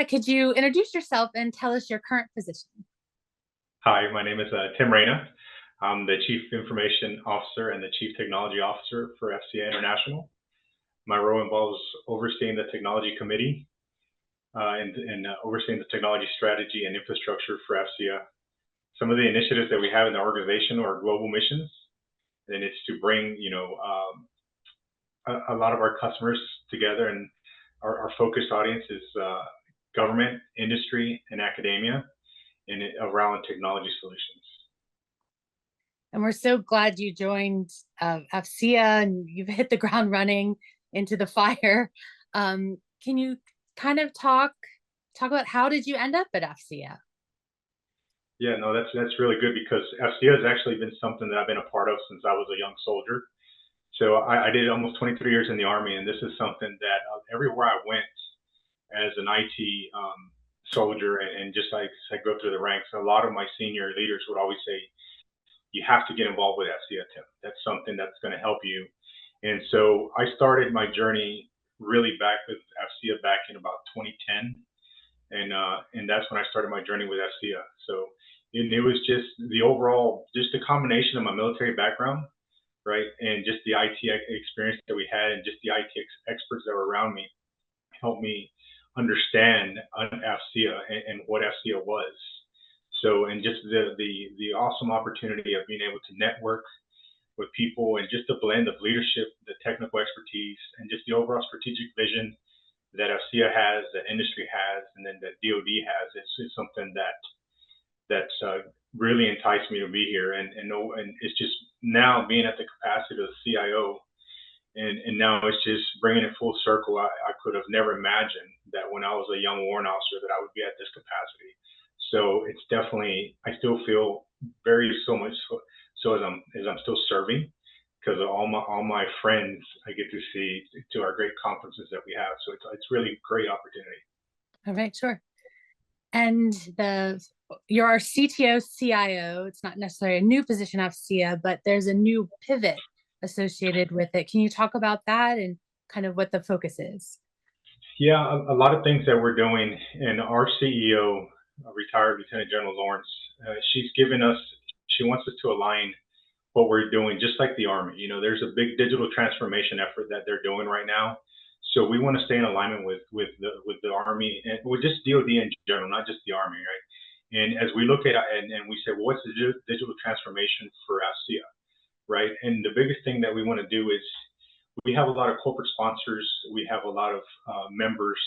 could you introduce yourself and tell us your current position? Hi, my name is Tim Reyna. I'm the Chief Information Officer and the Chief Technology Officer for AFCEA International. My role involves overseeing the technology committee and overseeing the technology strategy and infrastructure for AFCEA. Some of the initiatives that we have in the organization are global missions, and it's to bring a lot of our customers together, and our focused audience is government, industry, and academia, and around technology solutions. And we're so glad you joined AFCEA and you've hit the ground running into the fire. Can you kind of talk about how did you end up at AFCEA? Yeah, no, that's really good, because AFCEA has actually been something that I've been a part of since I was a young soldier. So I did almost 23 years in the Army, and this is something that everywhere I went as an IT soldier, and just like I go through the ranks, a lot of my senior leaders would always say, you have to get involved with AFCEA, Tim. That's something that's going to help you. And so I started my journey really back with AFCEA back in about 2010. And that's when I started my journey with AFCEA. So it was just the overall, just a combination of my military background, right, and just the IT experience that we had, and just the IT experts that were around me helped me understand AFCEA and what AFCEA was. So, and just the awesome opportunity of being able to network with people, and just the blend of leadership, the technical expertise, and just the overall strategic vision that AFCEA has, that industry has, and then that DoD has. It's something that's really enticed me to be here, and it's just now being at the capacity of the CIO, and now it's just bringing it full circle. I could have never imagined that when I was a young warrant officer that I would be at this capacity. So it's definitely, I still feel so much so as I'm still serving, because of all my friends I get to see to our great conferences that we have. So it's really a great opportunity. All right, sure. And you're our CTO, CIO. It's not necessarily a new position at AFCEA, but there's a new pivot associated with it. Can you talk about that and kind of what the focus is? Yeah, a lot of things that we're doing, and our CEO, retired Lieutenant General Lawrence, she wants us to align what we're doing, just like the Army. There's a big digital transformation effort that they're doing right now. So we want to stay in alignment with the Army, and with just DoD in general, not just the Army, right? And as we look at it, and we say, well, what's the digital transformation for AFCEA, right? And the biggest thing that we want to do is, we have a lot of corporate sponsors, we have a lot of members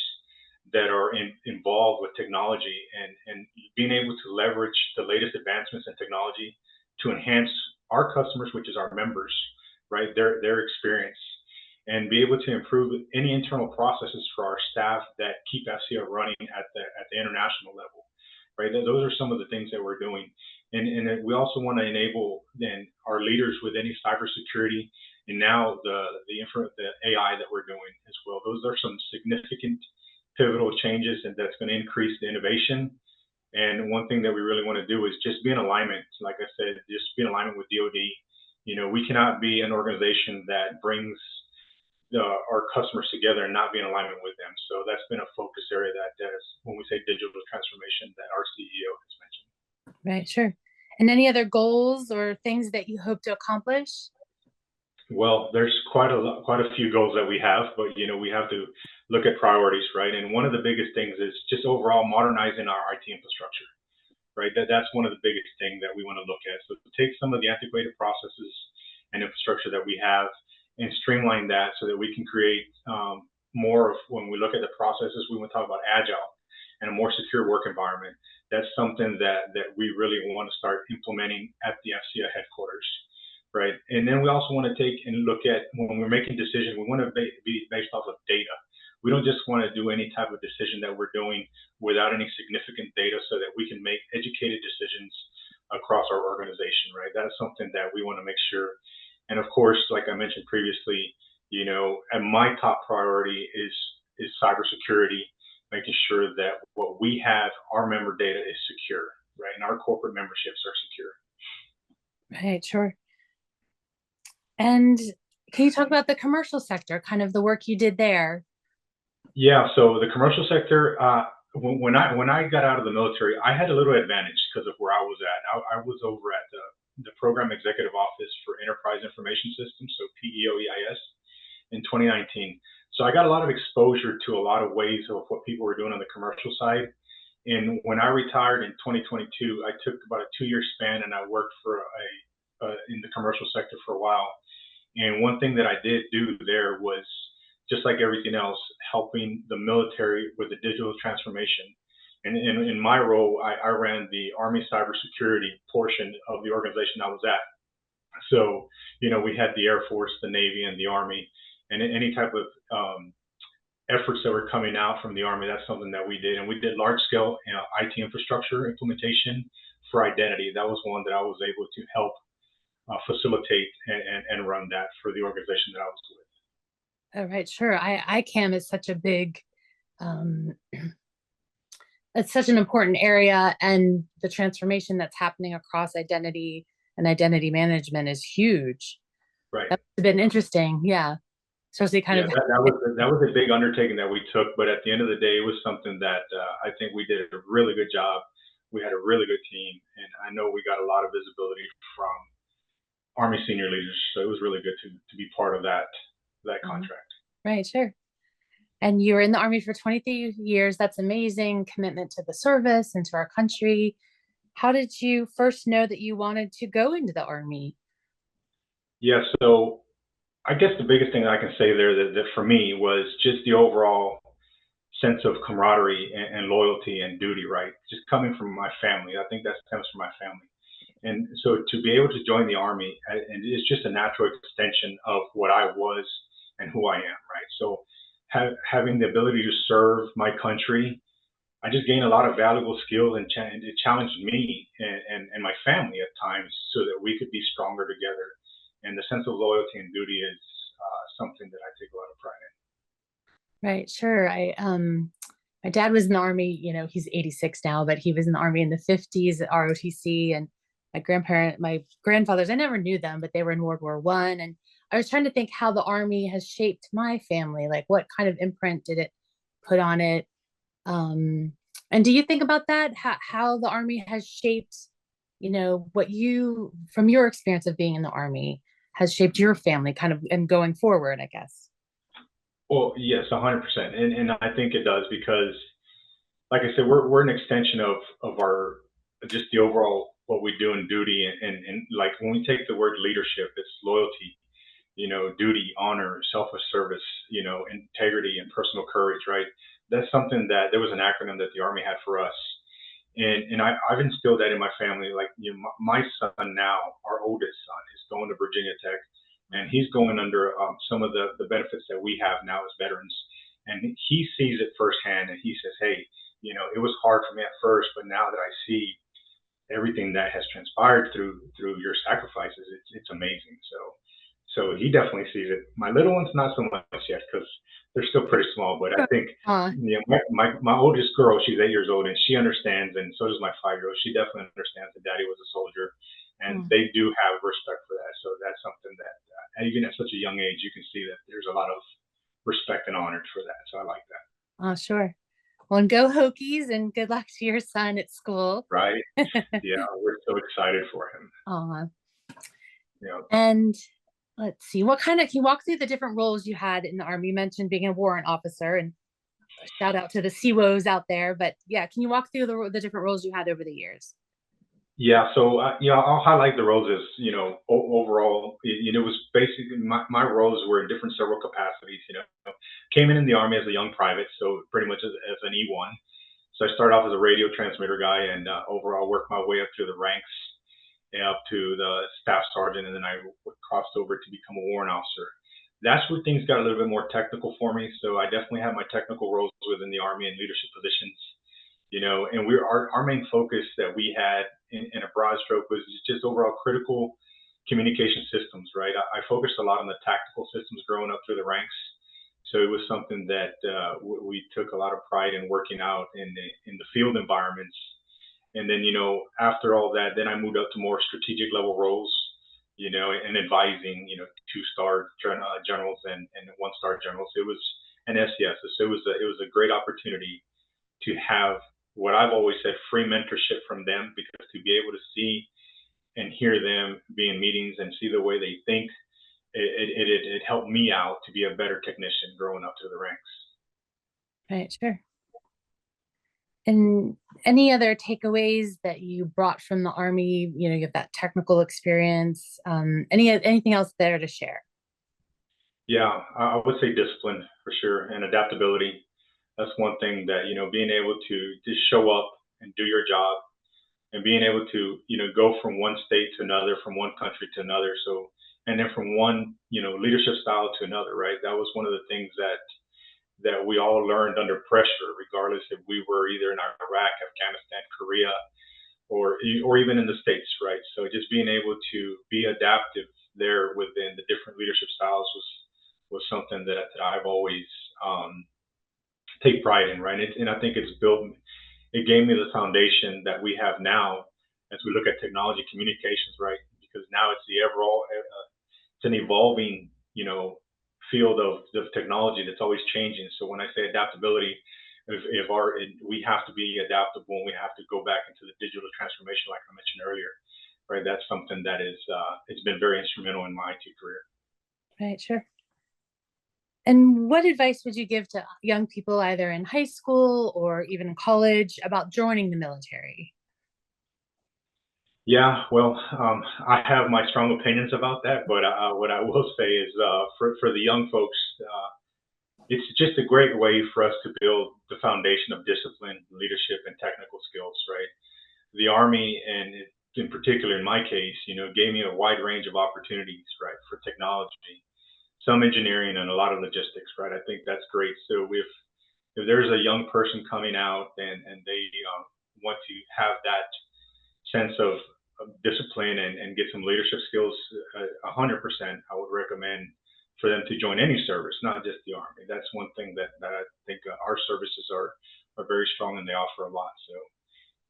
that are involved with technology, and being able to leverage the latest advancements in technology to enhance our customers, which is our members, right, their experience, and be able to improve any internal processes for our staff that keep AFCEA running at the international level, right? Those are some of the things that we're doing. And we also want to enable then our leaders with any cybersecurity, and now the AI that we're doing as well. Those are some significant pivotal changes, and that's going to increase the innovation. And one thing that we really want to do is just be in alignment. Like I said, just be in alignment with DoD. We cannot be an organization that brings our customers together and not be in alignment with them. So that's been a focus area that when we say digital transformation, that our CEO has mentioned. Right, sure. And any other goals or things that you hope to accomplish? Well, there's quite a few goals that we have, but we have to look at priorities, right? And one of the biggest things is just overall modernizing our IT infrastructure, right? That's one of the biggest things that we want to look at. So to take some of the antiquated processes and infrastructure that we have and streamline that, so that we can create more of, when we look at the processes, we want to talk about agile and a more secure work environment. That's something that we really want to start implementing at the AFCEA headquarters. Right. And then we also want to take and look at, when we're making decisions, we want to be based off of data. We don't just want to do any type of decision that we're doing without any significant data, so that we can make educated decisions across our organization, right? That's something that we want to make sure. And of course, like I mentioned previously, and my top priority is cybersecurity, making sure that what we have, our member data, is secure, right? And our corporate memberships are secure. Right, sure. And can you talk about the commercial sector, kind of the work you did there? Yeah, so the commercial sector, when I got out of the military, I had a little advantage because of where I was at. I was over at the Program Executive Office for Enterprise Information Systems, so PEOEIS, in 2019. So I got a lot of exposure to a lot of ways of what people were doing on the commercial side. And when I retired in 2022, I took about a 2-year span and I worked for in the commercial sector for a while. And one thing that I did do there was, just like everything else, helping the military with the digital transformation. And in my role, I ran the Army cybersecurity portion of the organization I was at. So, we had the Air Force, the Navy, and the Army, and any type of efforts that were coming out from the Army, that's something that we did. And we did large scale IT infrastructure implementation for identity. That was one that I was able to help facilitate and run that for the organization that I was with. Oh, right, sure. ICAM is such a big, it's such an important area, and the transformation that's happening across identity and identity management is huge. Right. That's been interesting, yeah. Especially kind Yeah, of. that was a big undertaking that we took, but at the end of the day, it was something that I think we did a really good job. We had a really good team, and I know we got a lot of visibility from Army senior leaders, so it was really good to be part of that contract. Right, sure. And you were in the Army for 23 years. That's amazing commitment to the service and to our country. How did you first know that you wanted to go into the Army? Yeah, so I guess the biggest thing I can say there that for me was just the overall sense of camaraderie and loyalty and duty, right? Just coming from my family. I think that comes from my family. And so to be able to join the Army, and it's just a natural extension of what I was and who I am, right? So having the ability to serve my country, I just gained a lot of valuable skills, and it challenged me and my family at times so that we could be stronger together. And the sense of loyalty and duty is something that I take a lot of pride in. Right, sure. My dad was in the Army, he's 86 now, but he was in the Army in the 50s at ROTC. And my grandfathers, I never knew them, but they were in World War I. And I was trying to think how the Army has shaped my family. Like, what kind of imprint did it put on it? And do you think about that? How the Army has shaped, what you, from your experience of being in the Army, has shaped your family kind of and going forward, I guess? Well, yes, 100%. And I think it does because, like I said, we're an extension of our, just the overall, what we do in duty. And like when we take the word leadership, it's loyalty, duty, honor, selfless service, integrity and personal courage, right? That's something that there was an acronym that the Army had for us. And I've instilled that in my family. Like, my son now, our oldest son, is going to Virginia Tech, and he's going under some of the benefits that we have now as veterans. And he sees it firsthand, and he says, hey, it was hard for me at first, but now that I see everything that has transpired through your sacrifices, it's amazing. So he definitely sees it. My little one's not so much yet because they're still pretty small, but I think my oldest girl, she's 8 years old, and she understands, and so does my 5-year-old. She definitely understands that daddy was a soldier, and they do have respect for that. So that's something that even at such a young age, you can see that there's a lot of respect and honor for that. So I like that. Oh, sure. Well, and go Hokies, and good luck to your son at school. Right. Yeah, we're so excited for him. Yeah. And let's see, can you walk through the different roles you had in the Army? You mentioned being a warrant officer, and shout out to the CWOs out there. But yeah, can you walk through the different roles you had over the years? Yeah, so I'll highlight the roles as overall. It was basically my roles were in different several capacities. Came in the Army as a young private, so pretty much as an E1. So I started off as a radio transmitter guy, and overall worked my way up through the ranks, up to the staff sergeant, and then I crossed over to become a warrant officer. That's where things got a little bit more technical for me. So I definitely had my technical roles within the Army and leadership positions. And our main focus that we had in a broad stroke was just overall critical communication systems, right? I focused a lot on the tactical systems growing up through the ranks. So it was something that we took a lot of pride in working out in the field environments. And then, after all that, then I moved up to more strategic level roles, and advising, 2-star generals and 1-star generals. It was an SCS. So it was a great opportunity to have what I've always said, free mentorship from them, because to be able to see and hear them be in meetings and see the way they think, it helped me out to be a better technician growing up to the ranks. Right, sure. And any other takeaways that you brought from the Army? You know, you have that technical experience. Anything else there to share? Yeah, I would say discipline for sure, and adaptability. That's one thing that, being able to just show up and do your job, and being able to, go from one state to another, from one country to another. So, and then from one, leadership style to another, right? That was one of the things that we all learned under pressure, regardless if we were either in Iraq, Afghanistan, Korea, or even in the States, right? So just being able to be adaptive there within the different leadership styles was something that I've always take pride in, right? And I think it gave me the foundation that we have now as we look at technology communications, right? Because now it's it's an evolving, field of technology that's always changing. So when I say adaptability, we have to be adaptable, and we have to go back into the digital transformation, like I mentioned earlier, right? That's something that it's been very instrumental in my IT career. Right, sure. And what advice would you give to young people, either in high school or even college, about joining the military? Yeah, well, I have my strong opinions about that, but what I will say is, for the young folks, it's just a great way for us to build the foundation of discipline, leadership, and technical skills, right? The Army, and in particular in my case, gave me a wide range of opportunities, right, for technology, some engineering, and a lot of logistics, right? I think that's great. So if there's a young person coming out and they want to have that sense of discipline and get some leadership skills, 100%, I would recommend for them to join any service, not just the Army. That's one thing that I think our services are very strong, and they offer a lot. So,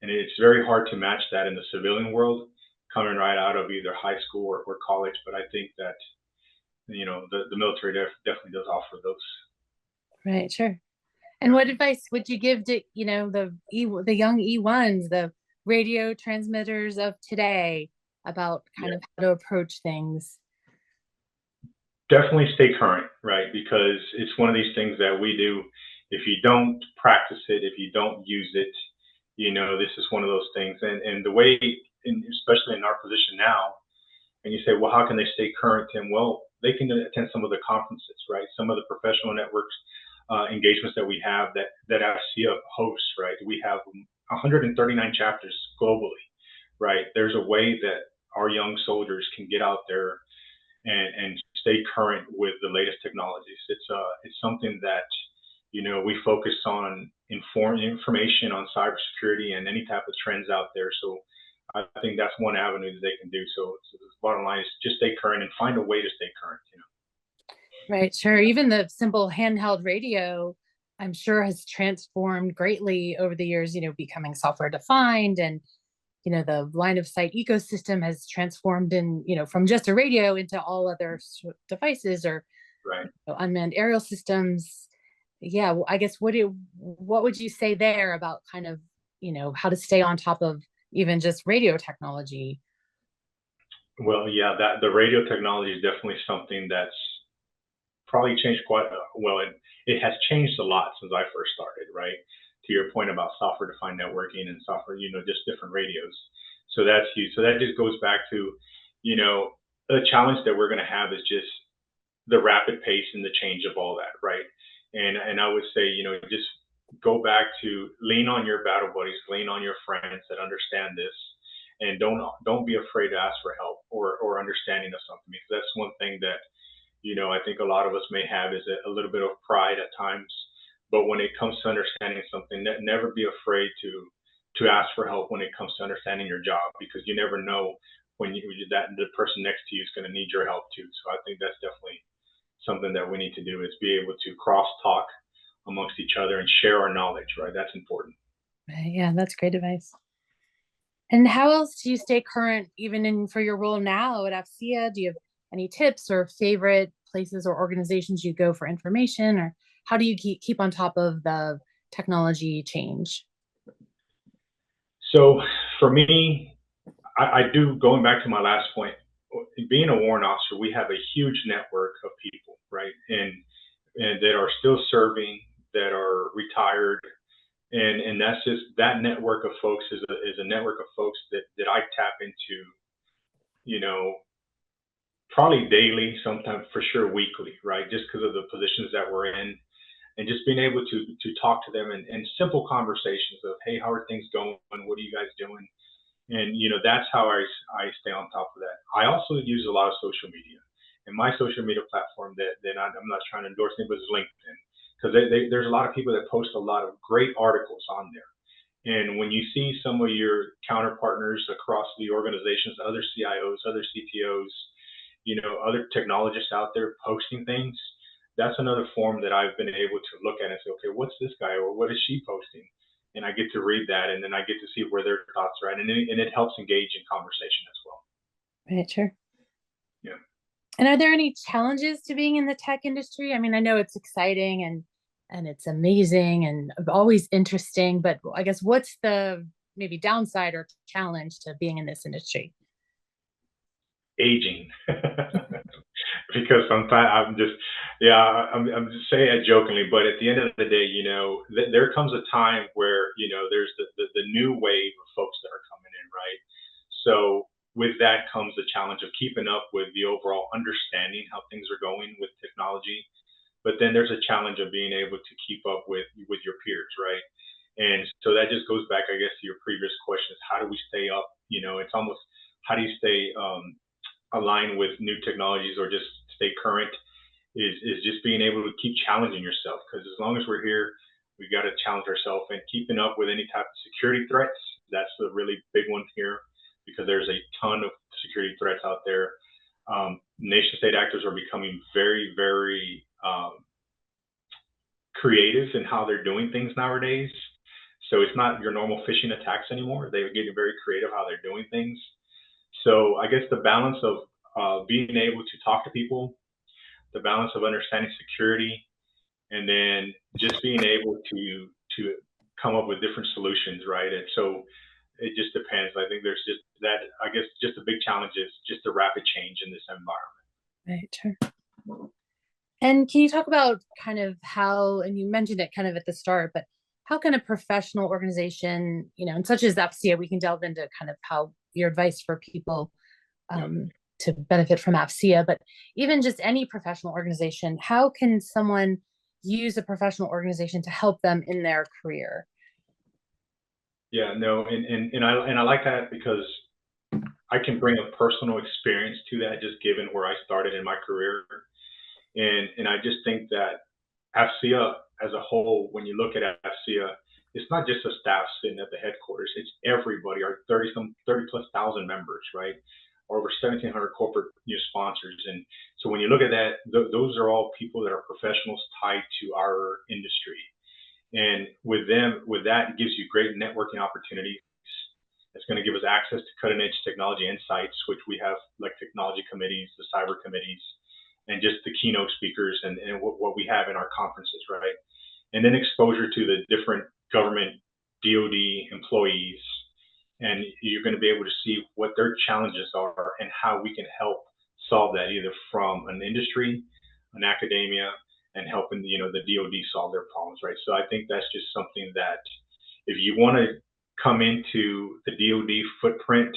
and it's very hard to match that in the civilian world, coming right out of either high school or college. But I think that the military definitely does offer those. Right, sure. And what advice would you give to, the young E1s, the radio transmitters of today, about kind of how to approach things? Definitely stay current, right? Because it's one of these things that we do. If you don't practice it, if you don't use it, this is one of those things. And the way, especially in our position now, and you say, well, how can they stay current, Tim? Well, they can attend some of the conferences, right? Some of the professional networks engagements that we have that AFCEA hosts, right? We have 139 chapters globally, right? There's a way that our young soldiers can get out there and stay current with the latest technologies. It's something that we focus on information on cybersecurity and any type of trends out there. So I think that's one avenue that they can do. So the bottom line is just stay current and find a way to stay current. Right, sure. Even the simple handheld radio, I'm sure, has transformed greatly over the years, becoming software defined, and the line of sight ecosystem has transformed from just a radio into all other devices, or Right. Unmanned aerial systems. Yeah, well, I guess what would you say there about kind of, how to stay on top of even just radio technology? Well, yeah, that the radio technology is definitely something that's probably changed quite well. It has changed a lot since I first started, right? To your point about software defined networking and software, just different radios. So that's huge. So that just goes back to, the challenge that we're going to have is just the rapid pace and the change of all that, right? And I would say, just go back to lean on your battle buddies, lean on your friends that understand this, and don't be afraid to ask for help or understanding of something, because that's one thing that I think a lot of us may have is a little bit of pride at times. But when it comes to understanding something, never be afraid to ask for help when it comes to understanding your job, because you never know when that the person next to you is going to need your help too. So I think that's definitely something that we need to do, is be able to cross talk amongst each other and share our knowledge, right? That's important. Yeah, that's great advice. And how else do you stay current, even for your role now at AFCEA? Do you have any tips or favorite places or organizations you go for information, or how do you keep on top of the technology change? So for me, I do, going back to my last point, being a warrant officer, we have a huge network of people, right? And that are still serving, that are retired. And that's just, that network of folks is a network of folks that I tap into, you know, probably daily, sometimes for sure weekly, right? Just because of the positions that we're in, and just being able to talk to them and simple conversations of, hey, how are things going? What are you guys doing? And that's how I stay on top of that. I also use a lot of social media, and my social media platform that I'm not trying to endorse anybody, is LinkedIn, because there's a lot of people that post a lot of great articles on there. And when you see some of your counterpartners across the organizations, other CIOs, other CTOs, other technologists out there posting things, that's another form that I've been able to look at and say, okay, what's this guy or what is she posting? And I get to read that, and then I get to see where their thoughts are at, and it helps engage in conversation as well. Right, sure. Yeah. And are there any challenges to being in the tech industry? I mean, I know it's exciting and it's amazing and always interesting, but I guess what's the maybe downside or challenge to being in this industry? Aging. Because sometimes I'm just saying it jokingly, but at the end of the day, there comes a time where, there's the new wave of folks that are coming in, right? So with that comes the challenge of keeping up with the overall understanding how things are going with technology. But then there's a challenge of being able to keep up with your peers, right? And so that just goes back, I guess, to your previous questions. How do we stay up? It's almost, how do you stay align with new technologies or just stay current, is just being able to keep challenging yourself, because as long as we're here, we got to challenge ourselves, and keeping up with any type of security threats. That's the really big one here, because there's a ton of security threats out there. Nation state actors are becoming very, very creative in how they're doing things nowadays. So it's not your normal phishing attacks anymore. They're getting very creative how they're doing things. So I guess the balance of being able to talk to people, the balance of understanding security, and then just being able to come up with different solutions, right? And so it just depends. I think there's just that. I guess just the big challenge is just the rapid change in this environment. Right, sure. And can you talk about kind of how, and you mentioned it kind of at the start, but how can a professional organization, and such as AFCEA, we can delve into kind of how your advice for people to benefit from AFCEA, but even just any professional organization, how can someone use a professional organization to help them in their career? Yeah, no, and I like that, because I can bring a personal experience to that, just given where I started in my career. And I just think that AFCEA as a whole, when you look at AFCEA, it's not just a staff sitting at the headquarters. It's everybody, our 30 plus thousand members, right? Or over 1,700 corporate sponsors. And so when you look at that, those are all people that are professionals tied to our industry. And with that, it gives you great networking opportunities. It's going to give us access to cutting edge technology insights, which we have, like technology committees, the cyber committees, and just the keynote speakers and what we have in our conferences, right? And then exposure to the different government DoD employees. And you're going to be able to see what their challenges are and how we can help solve that, either from an industry, an academia, and helping the DoD solve their problems, right? So I think that's just something that, if you want to come into the DoD footprint,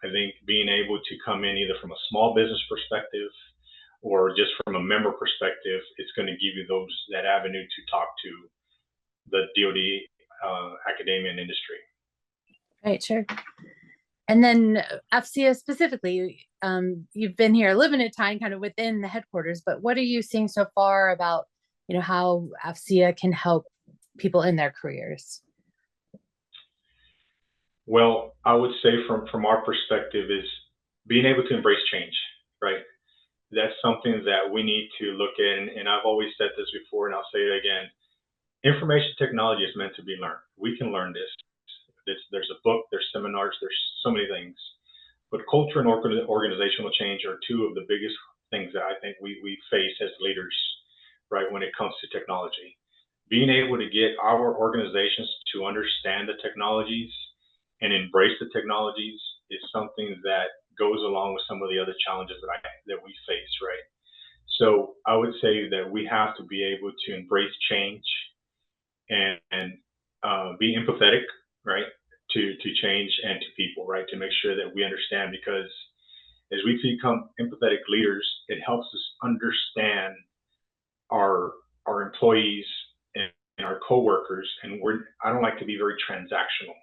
I think being able to come in either from a small business perspective or just from a member perspective, it's going to give you that avenue to talk to the DoD academia and industry. Right, sure. And then AFCEA specifically, you've been here a limited time kind of within the headquarters, but what are you seeing so far about, how AFCEA can help people in their careers? Well, I would say from our perspective is being able to embrace change, right? That's something that we need to look in. And I've always said this before, and I'll say it again. Information technology is meant to be learned. We can learn this. There's a book, there's seminars, there's so many things. But culture and organizational change are two of the biggest things that I think we face as leaders, right, when it comes to technology. being able to get our organizations to understand the technologies and embrace the technologies is something that goes along with some of the other challenges that we face, right? So I would say that we have to be able to embrace change and be empathetic, right, to change and to people, right, to make sure that we understand, because as we become empathetic leaders, it helps us understand our employees and our coworkers. And I don't like to be very transactional.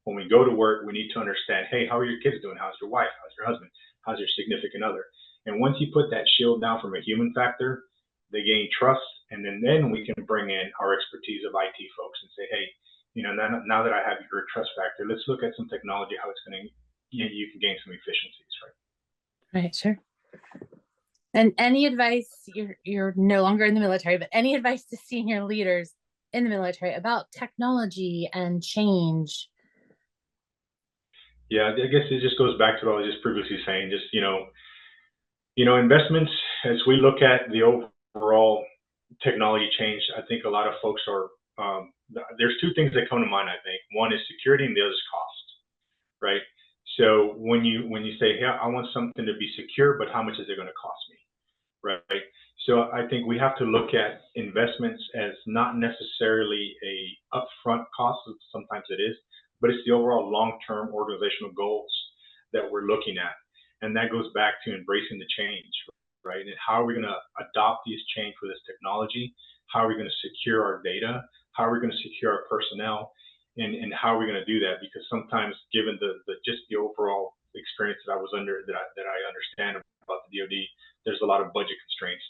When we go to work, we need to understand, hey, how are your kids doing? How's your wife? How's your husband? How's your significant other? And once you put that shield down from a human factor, they gain trust, and then we can bring in our expertise of IT folks and say, hey, now that I have your trust factor, let's look at some technology, how it's going to, you can gain some efficiencies, right? Right, sure. And any advice, you're no longer in the military, but any advice to senior leaders in the military about technology and change? Yeah, I guess it just goes back to what I was just previously saying. Just investments. As we look at the overall technology change, I think a lot of folks are. There's two things that come to mind. I think one is security, and the other is cost. Right. So when you say, "Hey, I want something to be secure, but how much is it going to cost me?" Right. So I think we have to look at investments as not necessarily a upfront cost. Sometimes it is, but it's the overall long-term organizational goals that we're looking at, and that goes back to embracing the change, right? And how are we going to adopt these change for this technology? How are we going to secure our data? How are we going to secure our personnel? And how are we going to do that? Because sometimes, given the just the overall experience that I was under, that I understand about the DoD, there's a lot of budget constraints.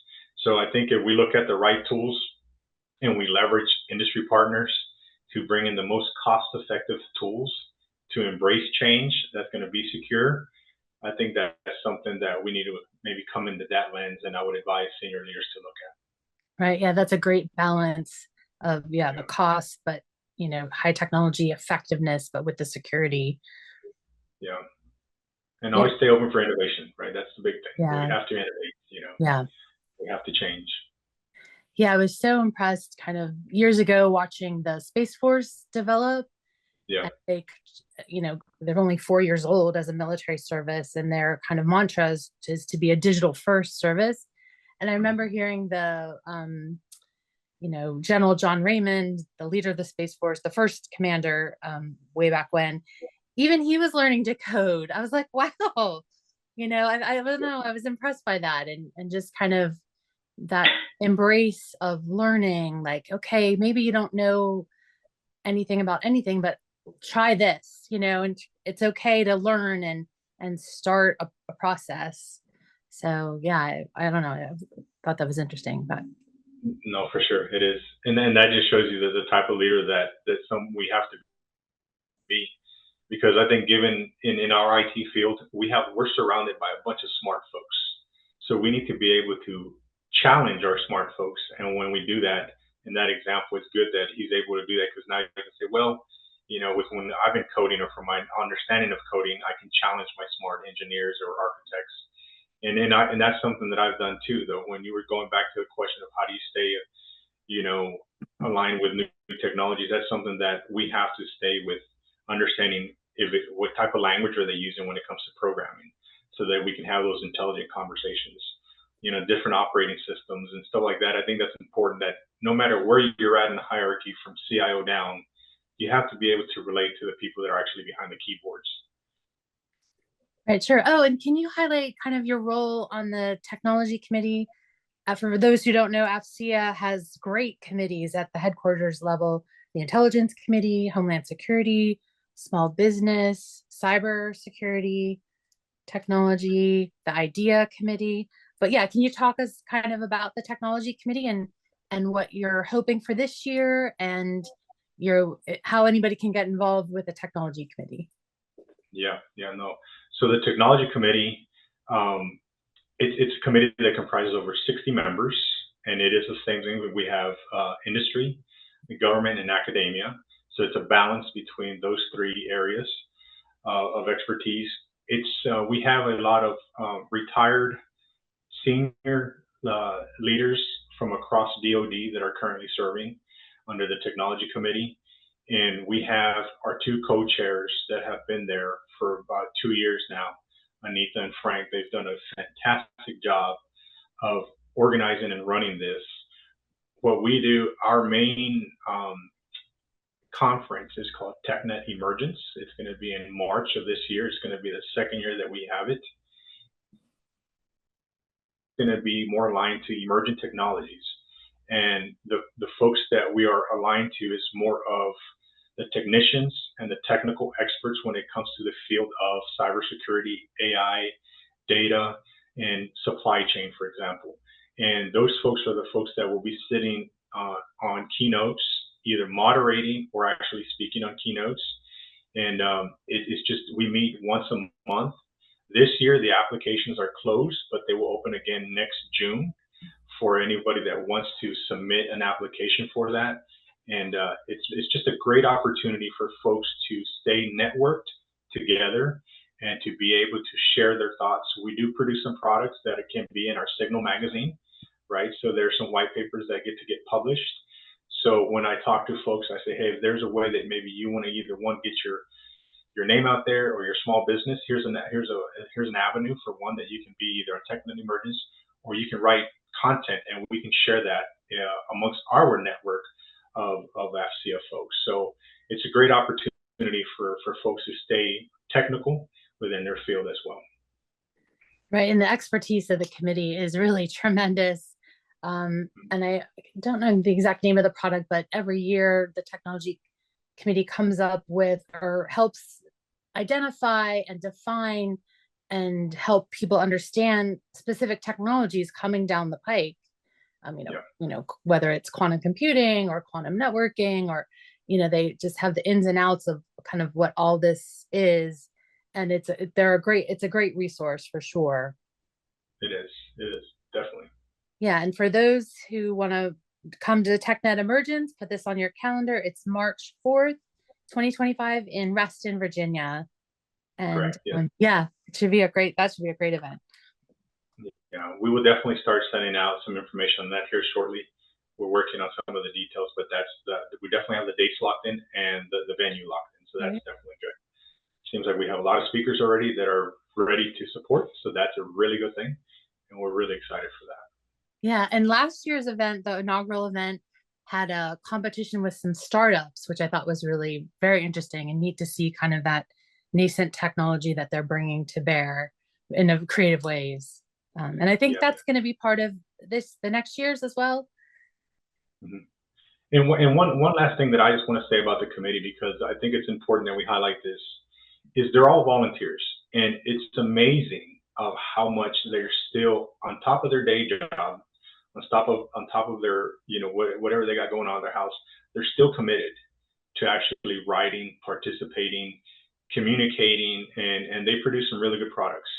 So I think if we look at the right tools and we leverage industry partners to bring in the most cost-effective tools to embrace change that's going to be secure, I think that's something that we need to maybe come into that lens, and I would advise senior leaders to look at. Right. Yeah, that's a great balance of the cost, but high technology effectiveness, but with the security. Yeah. And always stay open for innovation, right? That's the big thing. Yeah. We have to innovate, Yeah. We have to change. Yeah, I was so impressed kind of years ago watching the Space Force develop. Yeah. They, they're only 4 years old as a military service, and their kind of mantra is to be a digital first service. And I remember hearing the, General John Raymond, the leader of the Space Force, the first commander, way back when, even he was learning to code. I was like, wow, I don't know. I was impressed by that, and just kind of that embrace of learning, like, okay, maybe you don't know anything about anything, but try this, and it's okay to learn and start a process. So yeah, I don't know. I thought that was interesting, but no, for sure it is, and then that just shows you the type of leader that we have to be, because I think given in our IT field, we're surrounded by a bunch of smart folks, so we need to be able to challenge our smart folks, and when we do that, in that example, it's good that he's able to do that, because now you can say, well, with when I've been coding, or from my understanding of coding, I can challenge my smart engineers or architects. And that's something that I've done too, though. When you were going back to the question of how do you stay, aligned with new technologies, that's something that we have to stay with, understanding what type of language are they using when it comes to programming, so that we can have those intelligent conversations, different operating systems and stuff like that. I think that's important, that no matter where you're at in the hierarchy from CIO down, you have to be able to relate to the people that are actually behind the keyboards. Right, sure. Oh, and can you highlight kind of your role on the technology committee? For those who don't know, AFCEA has great committees at the headquarters level: the Intelligence Committee, Homeland Security, Small Business, Cyber Security, Technology, the IDEA Committee. But yeah, can you talk us kind of about the Technology Committee and what you're hoping for this year, and how anybody can get involved with the Technology Committee? Yeah, no. So the Technology Committee, it's a committee that comprises over 60 members, and it is the same thing that we have industry, government, and academia. So it's a balance between those three areas of expertise. We have a lot of retired senior leaders from across DoD that are currently serving. under the Technology Committee. And we have our two co-chairs that have been there for about 2 years now, Anita and Frank. They've done a fantastic job of organizing and running this. What we do, our main conference is called TechNet Emergence. It's going to be in March of this year. It's going to be the second year that we have it. It's going to be more aligned to emerging technologies. And the folks that we are aligned to is more of the technicians and the technical experts when it comes to the field of cybersecurity, AI, data, and supply chain, for example. And those folks are the folks that will be sitting on keynotes, either moderating or actually speaking on keynotes. And it's just, we meet once a month. This year, the applications are closed, but they will open again next June for anybody that wants to submit an application for that. And it's just a great opportunity for folks to stay networked together and to be able to share their thoughts. We do produce some products that can be in our Signal magazine, right? So there's some white papers that get published. So when I talk to folks, I say, hey, if there's a way that maybe you want to either get your name out there or your small business, here's an avenue for one that you can be either a TechNet Emergence, or you can write content and we can share that amongst our network of AFCEA folks. So it's a great opportunity for folks to stay technical within their field as well. Right, and the expertise of the committee is really tremendous. And I don't know the exact name of the product, but every year the Technology Committee comes up with or helps identify and define and help people understand specific technologies coming down the pike. Whether it's quantum computing or quantum networking, or they just have the ins and outs of kind of what all this is, and it's a great resource for sure. It is definitely. Yeah, and for those who want to come to TechNet Emergence, put this on your calendar. It's March 4th, 2025 in Reston, Virginia. And correct, yeah. that should be a great event. Yeah, we will definitely start sending out some information on that here shortly. We're working on some of the details, but we definitely have the dates locked in and the venue locked in. So that's definitely good. Seems like we have a lot of speakers already that are ready to support. So that's a really good thing. And we're really excited for that. Yeah, and last year's event, the inaugural event, had a competition with some startups, which I thought was really very interesting and neat to see kind of that nascent technology that they're bringing to bear in a creative ways. And I think that's going to be part of the next year's as well. Mm-hmm. And one last thing that I just want to say about the committee, because I think it's important that we highlight this, is they're all volunteers. And it's amazing of how much they're still on top of their day job, on top of their, whatever they got going on in their house, they're still committed to actually writing, participating, communicating, and they produce some really good products,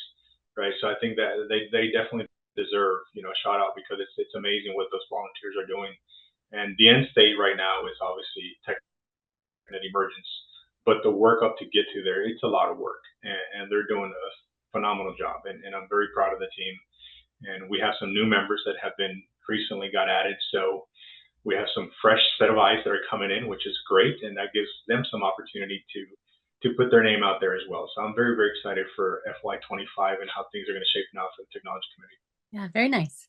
right? So I think that they definitely deserve, a shout out, because it's amazing what those volunteers are doing. And the end state right now is obviously TechNet Emergence, but the work up to get to there, it's a lot of work, and they're doing a phenomenal job, and I'm very proud of the team. And we have some new members that have been recently got added, so we have some fresh set of eyes that are coming in, which is great, and that gives them some opportunity to put their name out there as well. So I'm very, very excited for FY25 and how things are going to shape now for the Technology Committee. Yeah, very nice.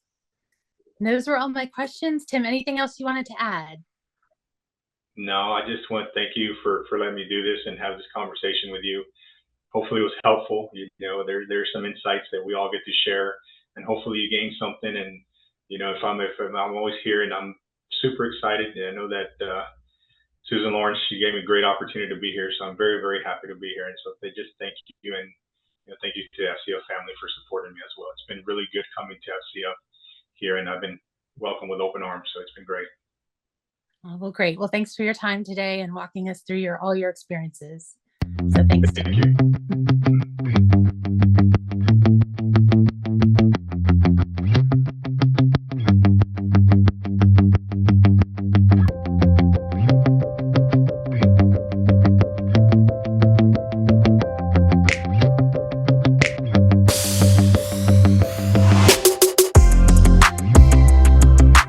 And those were all my questions. Tim, anything else you wanted to add? No, I just want to thank you for letting me do this and have this conversation with you. Hopefully it was helpful. There's some insights that we all get to share, and hopefully you gain something. And if I'm always here, and I'm super excited. And I know that Susan Lawrence, she gave me a great opportunity to be here, so I'm very, very happy to be here. And so they just thank you, and thank you to the AFCEA family for supporting me as well. It's been really good coming to AFCEA here, and I've been welcomed with open arms, so it's been great. Oh, well, great. Well, thanks for your time today and walking us through all your experiences. So thanks. Thank you.